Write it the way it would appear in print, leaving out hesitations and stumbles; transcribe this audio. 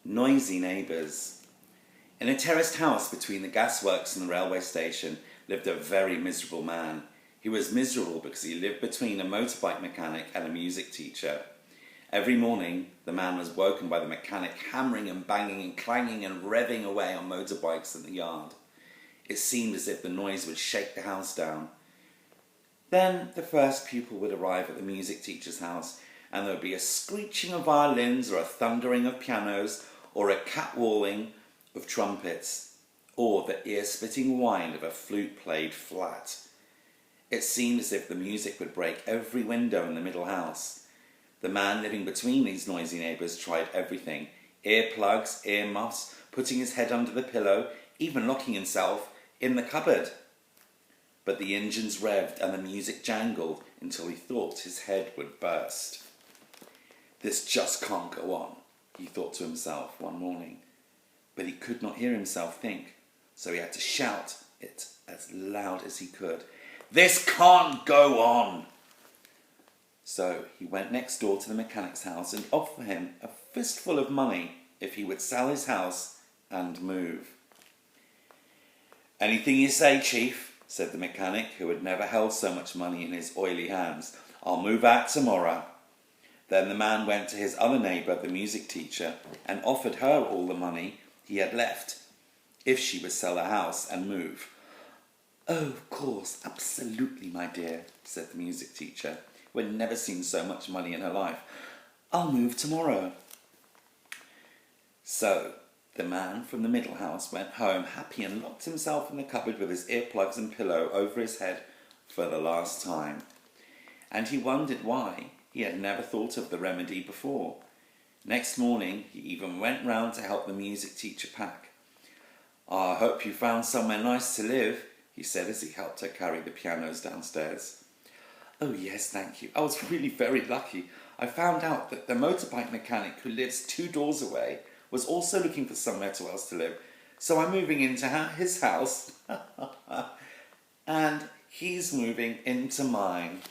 Noisy neighbours. In a terraced house between the gasworks and the railway station lived a very miserable man. He was miserable because he lived between a motorbike mechanic and a music teacher. Every morning, the man was woken by the mechanic hammering and banging and clanging and revving away on motorbikes in the yard. It seemed as if the noise would shake the house down. Then the first pupil would arrive at the music teacher's house, and there would be a screeching of violins or a thundering of pianos or a catwalling of trumpets or the ear-splitting whine of a flute played flat. It seemed as if the music would break every window in the middle house. The man living between these noisy neighbours tried everything: earplugs, earmuffs, putting his head under the pillow, even locking himself in the cupboard. But the engines revved and the music jangled until he thought his head would burst. "This just can't go on," he thought to himself one morning. But he could not hear himself think, so he had to shout it as loud as he could. "This can't go on!" So he went next door to the mechanic's house and offered him a fistful of money if he would sell his house and move. "Anything you say, Chief," said the mechanic, who had never held so much money in his oily hands. "I'll move out tomorrow." Then the man went to his other neighbour, the music teacher, and offered her all the money he had left if she would sell the house and move. "Oh, of course, absolutely, my dear," said the music teacher, who had never seen so much money in her life. "I'll move tomorrow." So the man from the middle house went home happy and locked himself in the cupboard with his earplugs and pillow over his head for the last time. And he wondered why he had never thought of the remedy before. Next morning he even went round to help the music teacher pack. "I hope you found somewhere nice to live," he said as he helped her carry the pianos downstairs. "Oh yes, thank you. I was really very lucky. I found out that the motorbike mechanic who lives 2 doors away was also looking for somewhere else to live. So I'm moving into his house and he's moving into mine."